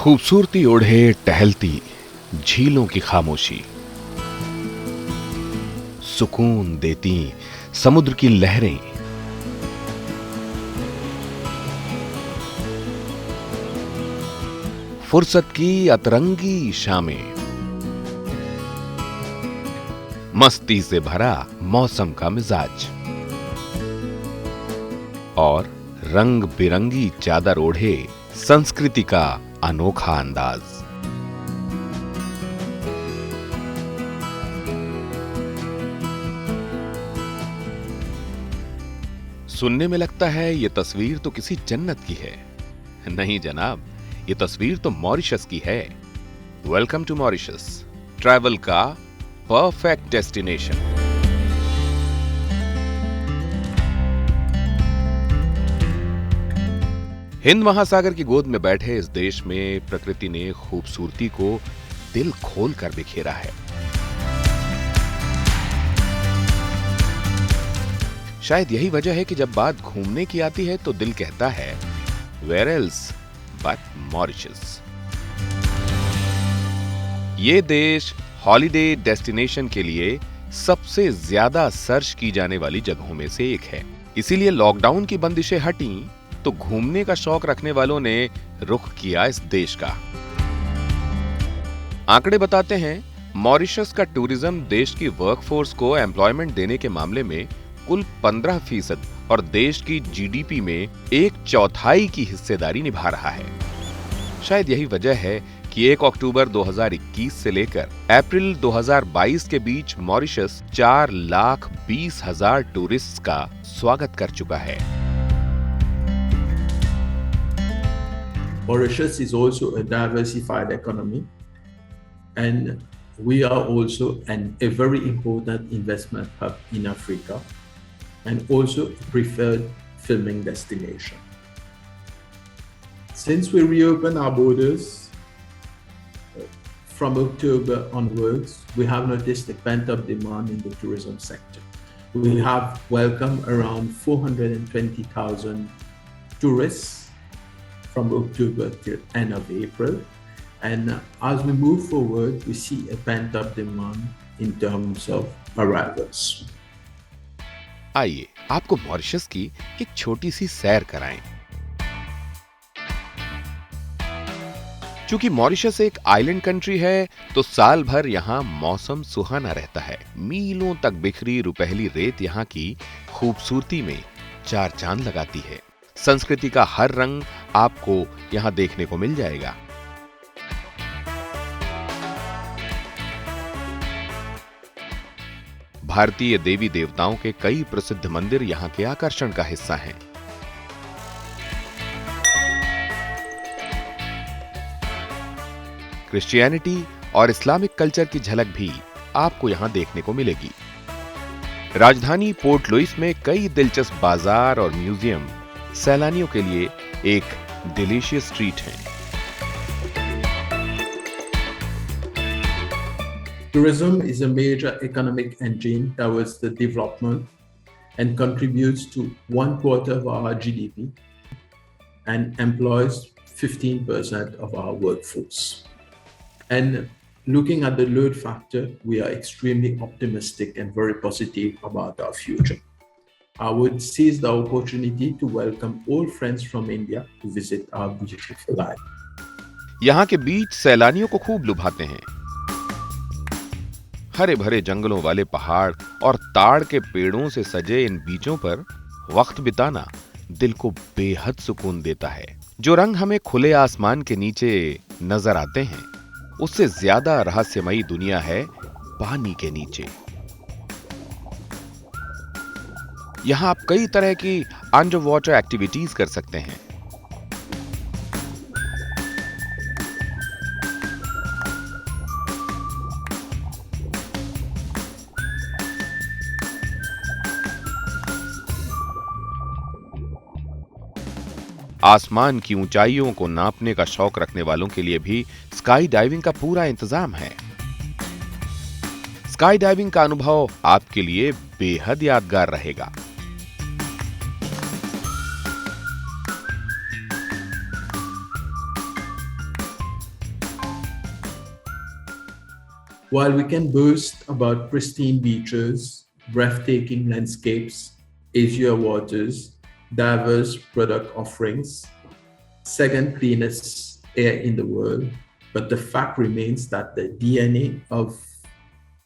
खूबसूरती ओढ़े टहलती झीलों की खामोशी, सुकून देती समुद्र की लहरें, फुर्सत की अतरंगी शामें, मस्ती से भरा मौसम का मिजाज और रंग बिरंगी चादर ओढ़े संस्कृति का अनोखा अंदाज। सुनने में लगता है ये तस्वीर तो किसी जन्नत की है। नहीं जनाब, ये तस्वीर तो मॉरिशस की है। वेलकम टू मॉरिशस, ट्रैवल का परफेक्ट डेस्टिनेशन। हिंद महासागर की गोद में बैठे इस देश में प्रकृति ने खूबसूरती को दिल खोल कर बिखेरा है। शायद यही वजह है कि जब बात घूमने की आती है तो दिल कहता है वेयर एल्स बट मॉरिशस। ये देश हॉलिडे डेस्टिनेशन के लिए सबसे ज्यादा सर्च की जाने वाली जगहों में से एक है। इसीलिए लॉकडाउन की बंदिशें हटी तो घूमने का शौक रखने वालों ने रुख किया इस देश का। आंकड़े बताते हैं मॉरिशस का टूरिज्म देश की वर्कफोर्स को एम्प्लॉयमेंट देने के मामले में कुल 15% और देश की जीडीपी में 1/4 की हिस्सेदारी निभा रहा है। शायद यही वजह है कि 1 अक्टूबर 2021 से लेकर अप्रैल 2022 के बीच मॉरिशस 4,20,000 टूरिस्ट्स का स्वागत कर चुका है। Mauritius is also a diversified economy, and we are also a very important investment hub in Africa, and also a preferred filming destination. Since we reopened our borders from October onwards, we have noticed a pent-up demand in the tourism sector. We have welcomed around 420,000 tourists from October till end of April, and as we move forward, we see a pent-up demand in terms of arrivals. आइए आपको Mauritius की एक छोटी सी सैर कराएं। चूंकि Mauritius एक island country है तो साल भर यहाँ मौसम सुहाना रहता है। मीलों तक बिखरी रुपहली रेत यहाँ की खूबसूरती में चार चांद लगाती है। संस्कृति का हर रंग आपको यहां देखने को मिल जाएगा। भारतीय देवी देवताओं के कई प्रसिद्ध मंदिर यहां के आकर्षण का हिस्सा हैं। क्रिश्चियनिटी और इस्लामिक कल्चर की झलक भी आपको यहां देखने को मिलेगी। राजधानी पोर्ट लुइस में कई दिलचस्प बाजार और म्यूजियम सैलानियों के लिए एक डिलीशियस ट्रीट है। Tourism is a major economic engine towards the development and contributes to 1/4 of our GDP and employs 15% of our workforce. And looking at the load factor, we are extremely optimistic and very positive about our future. I would seize the opportunity to welcome all friends from India to visit our beautiful island. यहाँ के बीच सैलानियों को खूब लुभाते हैं। हरे भरे जंगलों वाले पहाड़ और ताड़ के पेड़ों से सजे इन बीचों पर वक्त बिताना दिल को बेहद सुकून देता है। जो रंग हमें खुले आसमान के नीचे नजर आते हैं, उससे ज्यादा रहस्यमयी दुनिया है पानी के नीचे। यहां आप कई तरह की अंडर वाटर एक्टिविटीज कर सकते हैं। आसमान की ऊंचाइयों को नापने का शौक रखने वालों के लिए भी स्काई डाइविंग का पूरा इंतजाम है। स्काई डाइविंग का अनुभव आपके लिए बेहद यादगार रहेगा। While we can boast about pristine beaches, breathtaking landscapes, azure waters, diverse product offerings, second cleanest air in the world, but the fact remains that the DNA of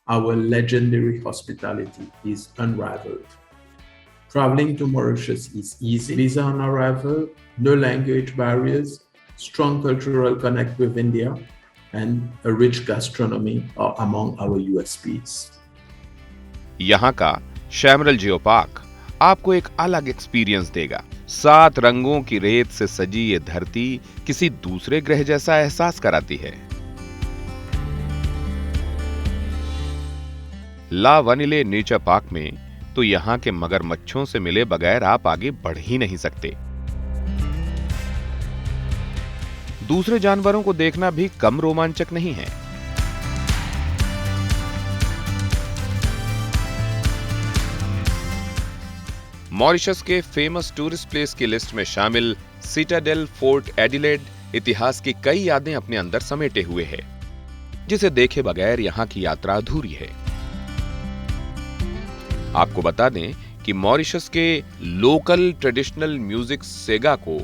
our legendary hospitality is unrivaled. Traveling to Mauritius is easy. Visa on arrival, no language barriers, strong cultural connect with India, and a rich gastronomy are among our USPs. यहाँ का शैमरल geo park आपको एक अलग experience देगा। 7 रंगों की रेत से सजी ये धरती किसी दूसरे ग्रह जैसा एहसास कराती है। ला वनिले नेचर पार्क में तो यहाँ के मगरमच्छों से मिले बगैर आप आगे बढ़ ही नहीं सकते। दूसरे जानवरों को देखना भी कम रोमांचक नहीं है। मॉरिशस के फेमस टूरिस्ट प्लेस की लिस्ट में शामिल सिटाडेल फोर्ट एडिलेड इतिहास की कई यादें अपने अंदर समेटे हुए है, जिसे देखे बगैर यहाँ की यात्रा अधूरी है। आपको बता दें कि मॉरिशस के लोकल ट्रेडिशनल म्यूजिक सेगा को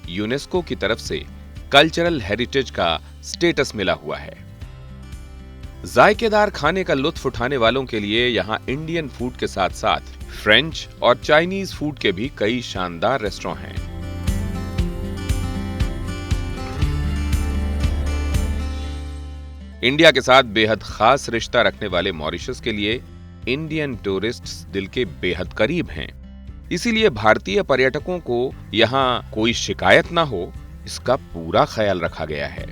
यूनेस्को की तरफ से कल्चरल हेरिटेज का स्टेटस मिला हुआ है। जायकेदार खाने का लुत्फ उठाने वालों के लिए यहाँ इंडियन फूड के साथ साथ फ्रेंच और चाइनीज फूड के भी कई शानदार रेस्टोरेंट हैं। इंडिया के साथ बेहद खास रिश्ता रखने वाले मॉरिशस के लिए इंडियन टूरिस्ट्स दिल के बेहद करीब हैं। इसीलिए भारतीय पर्यटकों को यहाँ कोई शिकायत ना हो, इसका पूरा ख्याल रखा गया है।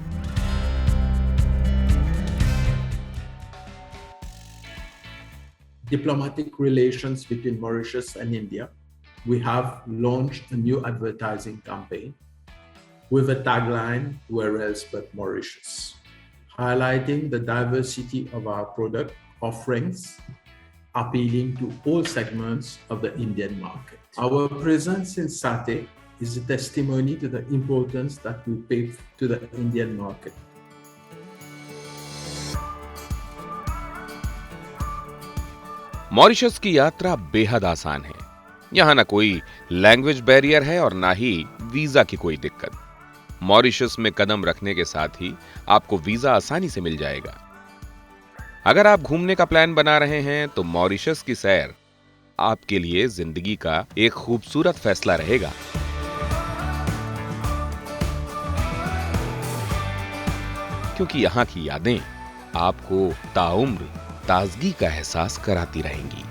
Diplomatic relations between Mauritius and India, we have launched a new advertising campaign with a tagline, "Where else but Mauritius," highlighting the diversity of our product offerings, appealing to all segments of the Indian market. Our presence in Satay is a testimony to the importance that we pay to the Indian market. Mauritius की यात्रा बेहद आसान है। यहाँ ना कोई language barrier है और ना ही वीजा की कोई दिक्कत। मॉरिशस में कदम रखने के साथ ही आपको वीजा आसानी से मिल जाएगा। अगर आप घूमने का प्लान बना रहे हैं तो मॉरिशस की सैर आपके लिए जिंदगी का एक खूबसूरत फैसला रहेगा। क्योंकि यहाँ की यादें आपको ताउम्र ताजगी का एहसास कराती रहेंगी।